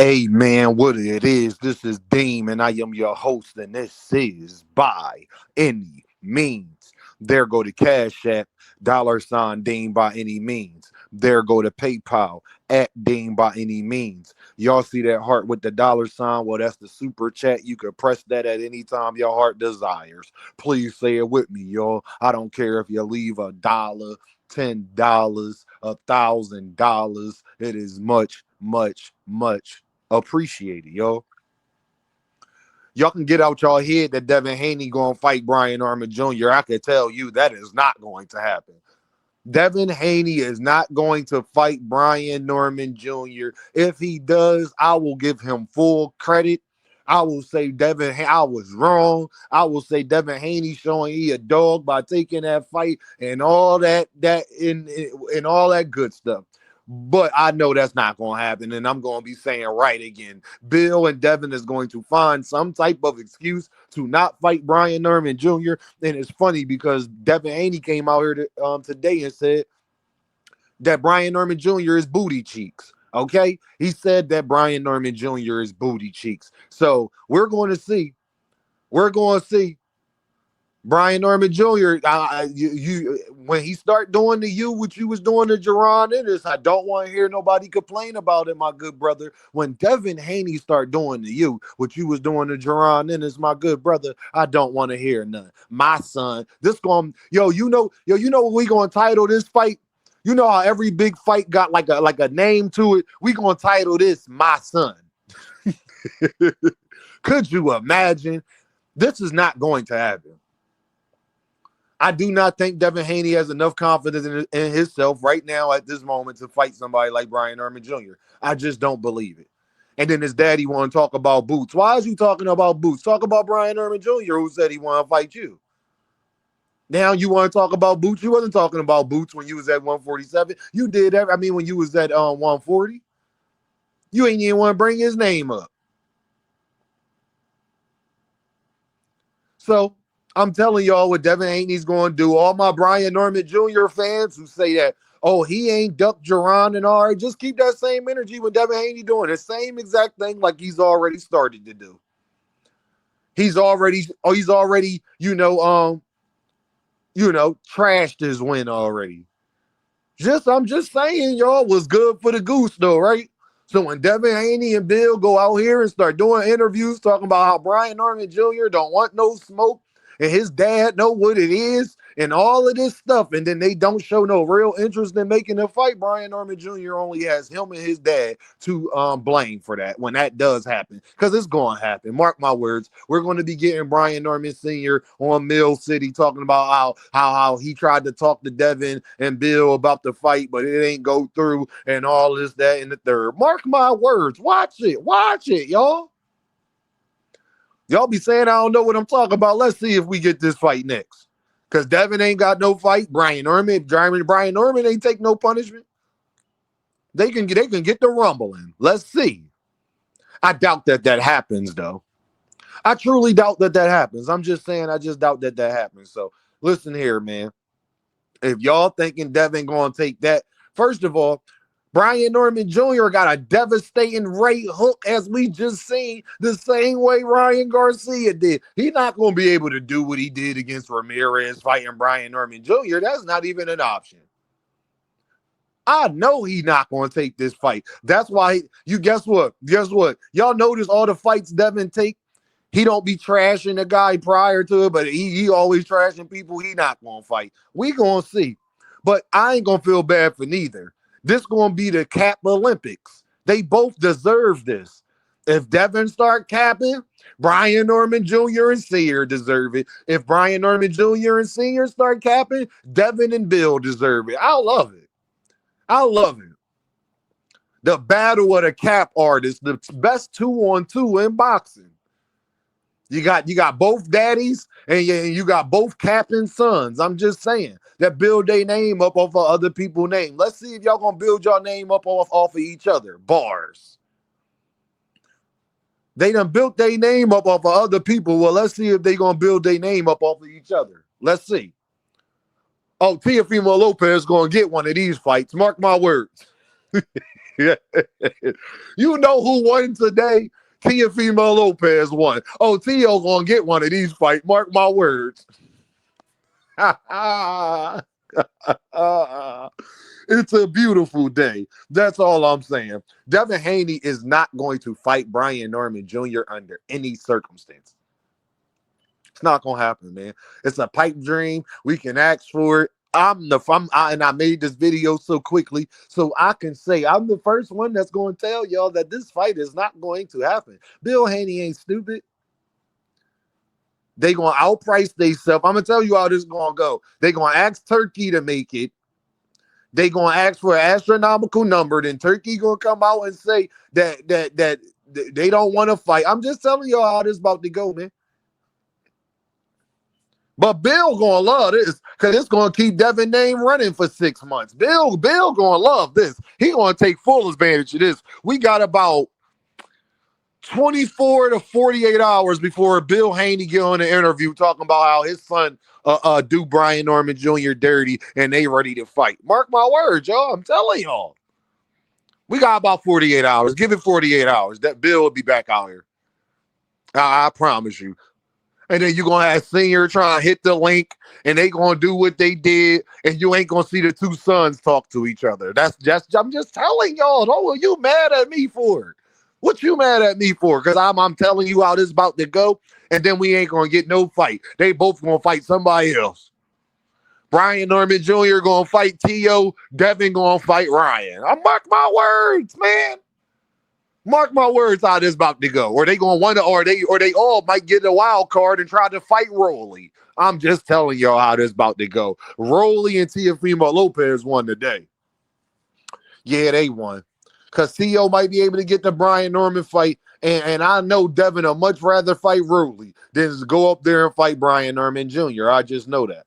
Hey man, what it is? This is Deem, and I am your host, and this is By Any Means. There go to Cash App, $Deem by any means. There go to PayPal at Deem by any means. Y'all see that heart with the $? Well, that's the super chat. You can press that at any time your heart desires. Please say it with me, y'all. I don't care if you leave $1, $10, $1,000. It is much, much, much appreciated, yo. Y'all can get out y'all head that Devin Haney gonna fight Brian Norman Jr. I can tell you that is not going to happen. Devin Haney is not going to fight Brian Norman Jr. If he does, I will give him full credit. I will say I was wrong. I will say Devin Haney showing he a dog by taking that fight and all that in all that good stuff. But I know that's not going to happen, and I'm going to be saying right again. Bill and Devin is going to find some type of excuse to not fight Brian Norman Jr. And it's funny because Devin Haney came out here today and said that Brian Norman Jr. is booty cheeks. Okay, he said that Brian Norman Jr. is booty cheeks. So we're going to see. We're going to see. Brian Norman Jr. When he start doing to you what you was doing to Jaronennis, I don't want to hear nobody complain about it, my good brother. When Devin Haney start doing to you what you was doing to Jaronennis, my good brother, I don't want to hear none. My son, this going you know what we gonna title this fight? You know how every big fight got like a name to it. We gonna title this "My Son." Could you imagine? This is not going to happen. I do not think Devin Haney has enough confidence in himself right now at this moment to fight somebody like Brian Norman Jr. I just don't believe it. And then his daddy want to talk about Boots. Why is you talking about Boots? Talk about Brian Norman Jr. who said he want to fight you. Now you want to talk about Boots? You wasn't talking about Boots when you was at 147. You did. When you was at 140, you ain't even want to bring his name up. So I'm telling y'all what Devin Haney's going to do. All my Brian Norman Jr. fans who say that, oh, he ain't ducked Jaron and all right, just keep that same energy with Devin Haney doing the same exact thing like he's already started to do. He's already, trashed his win already. I'm just saying, y'all, was good for the goose, though, right? So when Devin Haney and Bill go out here and start doing interviews talking about how Brian Norman Jr. don't want no smoke and his dad know what it is and all of this stuff, and then they don't show no real interest in making a fight, Brian Norman Jr. only has him and his dad to blame for that when that does happen, because it's going to happen. Mark my words. We're going to be getting Brian Norman Sr. on Mill City talking about how he tried to talk to Devin and Bill about the fight, but it ain't go through and all this, that, and the third. Mark my words. Watch it, y'all. Y'all be saying I don't know what I'm talking about. Let's see if we get this fight next. Because Devin ain't got no fight. Brian Norman ain't take no punishment. They can get the rumbling. Let's see. I doubt that happens, though. I truly doubt that happens. I'm just saying I just doubt that happens. So listen here, man. If y'all thinking Devin going to take that, first of all, Brian Norman Jr. got a devastating right hook, as we just seen, the same way Ryan Garcia did. He's not going to be able to do what he did against Ramirez fighting Brian Norman Jr. That's not even an option. I know he's not going to take this fight. That's why guess what? Y'all notice all the fights Devin take? He don't be trashing the guy prior to it, but he always trashing people he not going to fight. We going to see. But I ain't going to feel bad for neither. This going to be the cap Olympics. They both deserve this. If Devin start capping, Brian Norman Jr. and Senior deserve it. If Brian Norman Jr. and Senior start capping, Devin and Bill deserve it. I love it. The battle of the cap artists, the best 2-on-2 in boxing. You got both daddies and you got both capping sons. I'm just saying that build their name up off of other people's name. Let's see if y'all gonna build your name up off of each other. Bars. They done built their name up off of other people. Well, let's see if they gonna build their name up off of each other. Let's see. Oh, Teofimo Lopez gonna get one of these fights. Mark my words. You know who won today? Teofimo Lopez won. Oh, Tio gonna get one of these fights. Mark my words. It's a beautiful day. That's all I'm saying. Devin Haney is not going to fight Brian Norman Jr. under any circumstance. It's not gonna happen, man. It's a pipe dream. We can ask for it. And I made this video so quickly so I can say I'm the first one that's going to tell y'all that this fight is not going to happen. Bill Haney ain't stupid. They gonna outprice themselves. I'm gonna tell you how this gonna go. They gonna ask Turkey to make it. They gonna ask for an astronomical number. Then Turkey gonna come out and say that they don't want to fight. I'm just telling y'all how this about to go, man. But Bill gonna love this because it's gonna keep Devin name running for 6 months. Bill gonna love this. He gonna take full advantage of this. We got about 24 to 48 hours before Bill Haney get on the interview talking about how his son do Brian Norman Jr. dirty and they ready to fight. Mark my words, y'all. I'm telling y'all. We got about 48 hours. Give it 48 hours. That Bill will be back out here. I promise you. And then you're going to have Senior trying to hit the link, and they going to do what they did, and you ain't going to see the two sons talk to each other. I'm just telling y'all. Don't you mad at me for it? What you mad at me for? Because I'm telling you how this about to go, and then we ain't going to get no fight. They both going to fight somebody else. Brian Norman Jr. going to fight T.O. Devin going to fight Ryan. I mark my words, man. Mark my words how this about to go. Or they going to wonder, or they all might get a wild card and try to fight Rolly. I'm just telling y'all how this about to go. Rolly and Teofimo Lopez won today. Yeah, they won. Because T.O. might be able to get the Brian Norman fight. And I know Devin would much rather fight Rolly than to go up there and fight Brian Norman Jr. I just know that.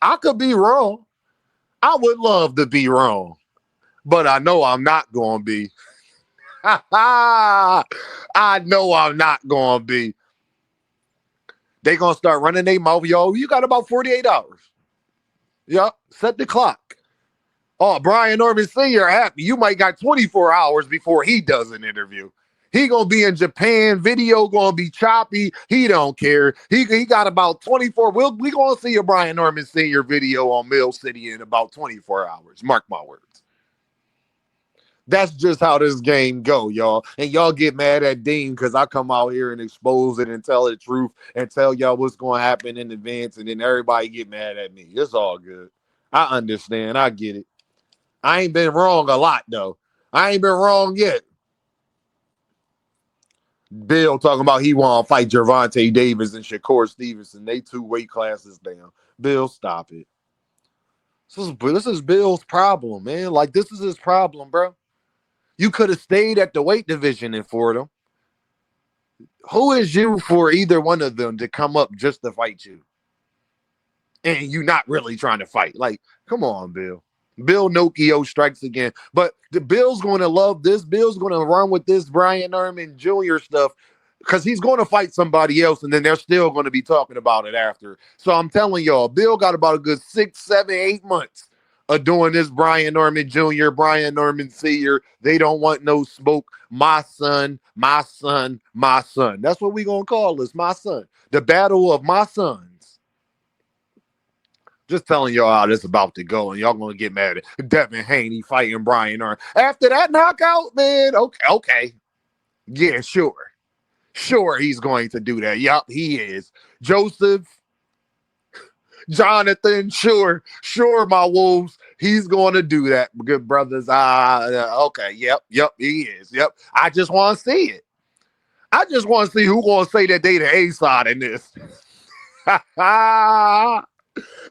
I could be wrong. I would love to be wrong. But I know I'm not going to be. I know I'm not going to be. They going to start running their mouth. Yo, you got about 48 hours. Yep. Set the clock. Oh, Brian Norman Sr. happy. You might got 24 hours before he does an interview. He going to be in Japan. Video going to be choppy. He don't care. He got about 24. We going to see a Brian Norman Sr. video on Mill City in about 24 hours. Mark my words. That's just how this game go, y'all. And y'all get mad at Dean because I come out here and expose it and tell the truth and tell y'all what's going to happen in advance, and then everybody get mad at me. It's all good. I understand. I get it. I ain't been wrong a lot, though. I ain't been wrong yet. Bill talking about he want to fight Gervonta Davis and Shakur Stevenson. They 2 weight classes down. Bill, stop it. This is Bill's problem, man. Like, this is his problem, bro. You could have stayed at the weight division in Fordham. Who is you for either one of them to come up just to fight you? And you not really trying to fight. Like, come on, Bill. Bill Nokia strikes again. But the Bill's going to love this. Bill's going to run with this Brian Norman Jr. stuff because he's going to fight somebody else, and then they're still going to be talking about it after. So I'm telling y'all, Bill got about a good 6, 7, 8 months of doing this Brian Norman Jr., Brian Norman Sr. They don't want no smoke. My son, my son, my son. That's what we going to call this, my son. The battle of my sons. Just telling y'all how this about to go, and y'all going to get mad at Devin Haney fighting Brian Norman. After that knockout, man, okay. Yeah, sure. Sure, he's going to do that. Yup, he is. Joseph, Jonathan, sure, my Wolves. He's going to do that, good brothers. Okay, yep, he is. Yep, I just want to see it. I just want to see who going to say that they the A side in this.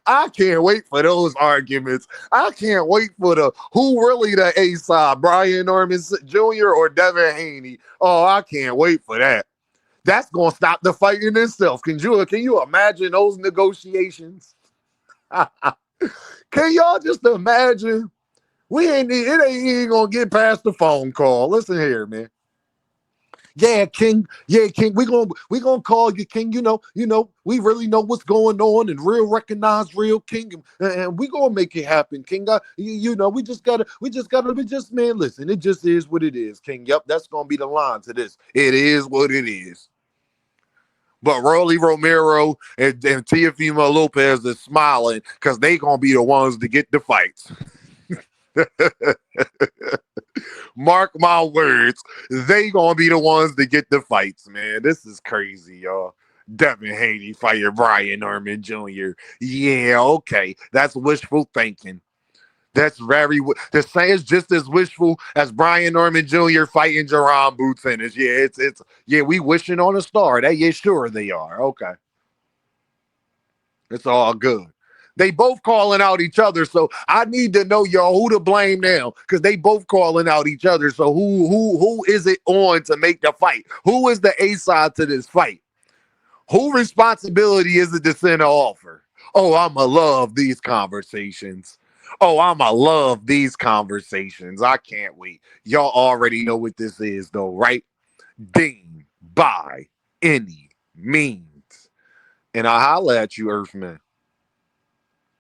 I can't wait for those arguments. I can't wait for who really the A side, Brian Norman Jr. or Devin Haney. Oh, I can't wait for that. That's going to stop the fight in itself. Can you imagine those negotiations? Can y'all just imagine? It ain't even going to get past the phone call. Listen here, man. Yeah, King. Yeah, King. We gonna call you King. We really know what's going on and real recognize real King, and we gonna make it happen, King. We just man. Listen, it just is what it is, King. Yep, that's gonna be the line to this. It is what it is. But Rolly Romero and Teofimo Lopez is smiling because they gonna be the ones to get the fights. Mark my words, they gonna be the ones to get the fights, man. This is crazy, y'all. Devin Haney fighting Brian Norman Jr. Yeah, okay, that's wishful thinking. That's very the same. It's just as wishful as Brian Norman Jr. fighting Jerron Boots Ennis. Yeah, it's yeah. We wishing on a star. That yeah, sure they are. Okay, it's all good. They both calling out each other, so I need to know y'all who to blame now, because they both calling out each other. So who is it on to make the fight? Who is the A side to this fight? Who responsibility is it to send an offer? Oh, I'ma love these conversations. Oh, I'ma love these conversations. I can't wait. Y'all already know what this is, though, right? Dean by any means. And I holla at you, Earthman.